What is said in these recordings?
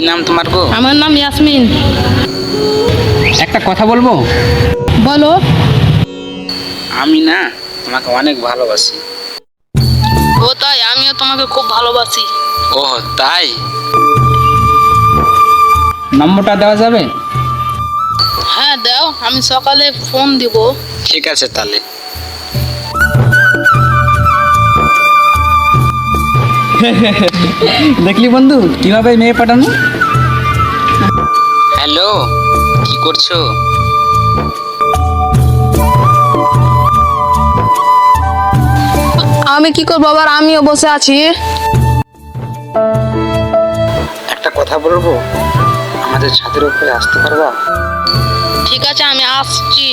নাম তোমার গো? আমার নাম ইয়াসমিন। একটা কথা বলবো? বলো। আমি না তোমাকে অনেক ভালোবাসি। ও তাই? আমিও তোমাকে খুব ভালোবাসি। ও তাই? নম্বরটা দেওয়া যাবে? হ্যাঁ দাও, আমি সকালে ফোন দিব। ঠিক আছে তাহলে। দেখলি বন্ধু কিভাবে মেয়ে পাঠানো। হ্যালো, কি করছো? আমি কি করবো আবার, আমিও বসে আছি। একটা কথা বলবো, আমাদের ছাদের উপরে আসতে পারবা? ঠিক আছে, আমি আসছি।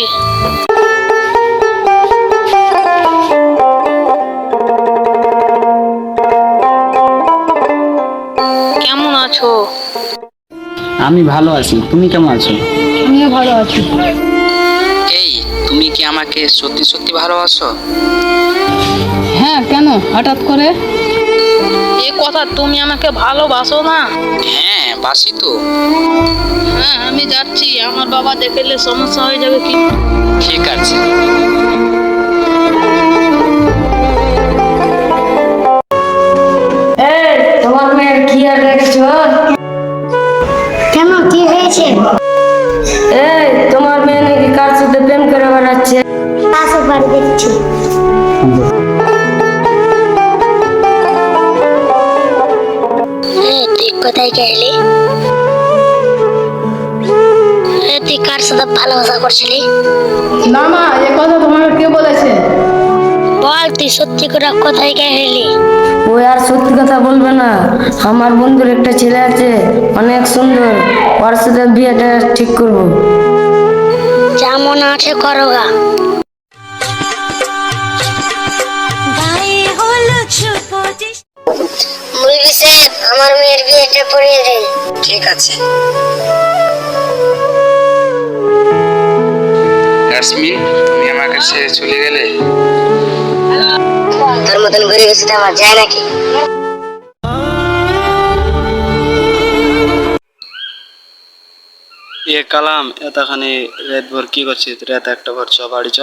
কেমন আছো? আমি ভালো আছি, তুমি কেমন আছো? আমিও ভালো আছি। এই, তুমি কি আমাকে সত্যি সত্যি ভালোবাসো? হ্যাঁ, কেন হঠাৎ করে এ কথা? তুমি আমাকে ভালোবাসো না? হ্যাঁ বাসি তো। হ্যাঁ, আমি যাচ্ছি, আমার বাবা দেখলে সমস্যা হয়ে যাবে কি। ঠিক আছে। তোমার মেয়ের কি আর রেখেছো? কেন, কি হয়েছে? এই তোমার মেয়ে নাকি কার সাথে প্রেম করে বেড়াচ্ছে? আসো, বাড়ি দেখছি। তুই কোথায় গেলি? তুই কার সাথে ভালোবাসা করছিলি? না মা, এ কথা তোমাকে কে বলেছে? বল, তুই সত্যি করে কোথায় গেলি? ওই আর সত্যি কথা বলবে না। আমার বন্ধুর একটা ছেলে আছে, অনেক সুন্দর, ওর সাথে বিয়েটা ঠিক করবো। যা মনে আছে করো গা। মুরগি স্যার, আমার মেয়ের বিয়েটা পড়িয়ে দিন। ঠিক আছে। ইয়াসমিন, তুমি আমার কাছে চলে গেলে। তোর মতন ঘুরে গেছে আমার যায় নাকি? এ কালাম, এতখানি রাত ভর কি করছিস? রাত একটা ভর চ বাড়ি চ।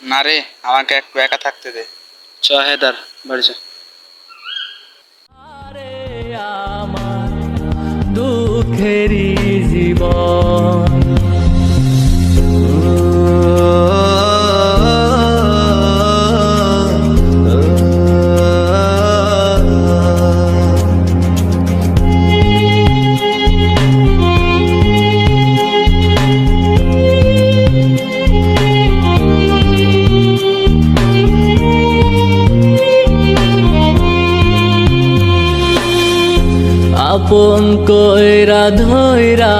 না রে, আমাকে একটু একা থাকতে দে। চ হেদার বাড়ি চ। দুঃখেরি জীবন আপন কইরা ধইরা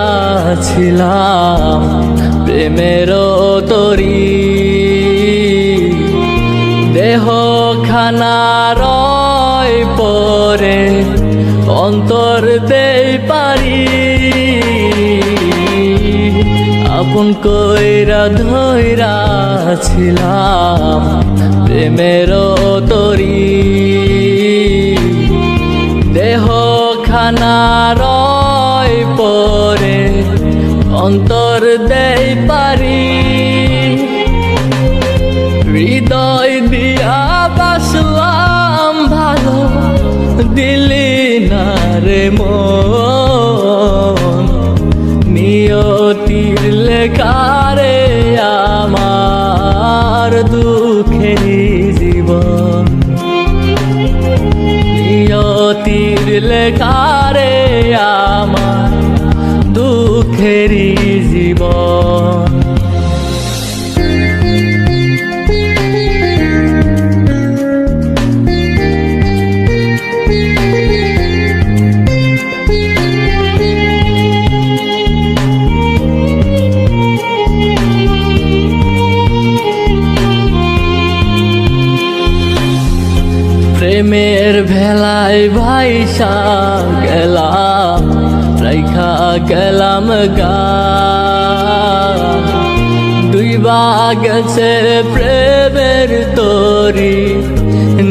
ছিলাম প্রেমের তরি, দেহ খানা রয় পরে অন্তর দেই পারি। আপন কইরা ধইরা ছিলাম প্রেমের তরি, দেহ খানা রয় পরে অন্তর দেই পারি। হৃদয় দিয়া বাসলাম ভালো, দিলি না রে মন। নিয়তির লেখারে আমার দুঃখের জীবন, নিয়তির লেখারে আমার দুঃখেরই জীবন। প্রেমের ভেলায় ভাইসা গেলাম, রাইখা গেলাম গা। দুই গেছে প্রেমের তরি,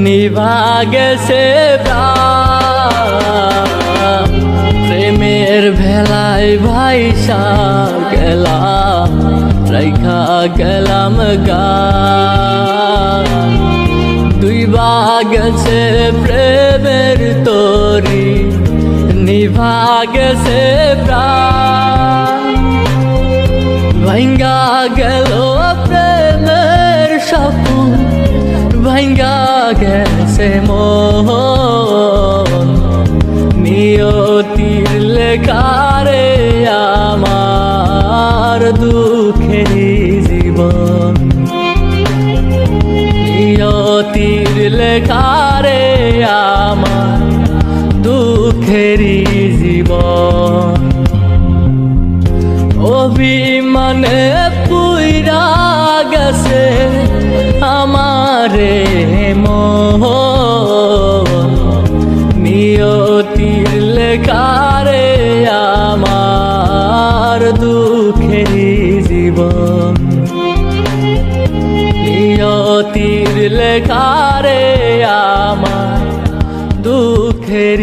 নিভা গেছে প্রেমের খেলায় ভাইসা গেলাম রাইখা গেলাম গান দুই গেছে প্রেমের তরি নিভা গেছে প্রাণ ভাঙ্গা গেল প্রেমের স্বপ্ন ভাঙ্গা গেছে মন নিয়তির লেখারে আমার দুঃখের জীবন নিয়তির লেখারে আমার দুঃখের জীবন অভিমানে পুইরা গেছে আমারে মন নিয়তির লেখারে আমার দুঃখের জীবন নিয়তির লেখারে আমার দুঃখের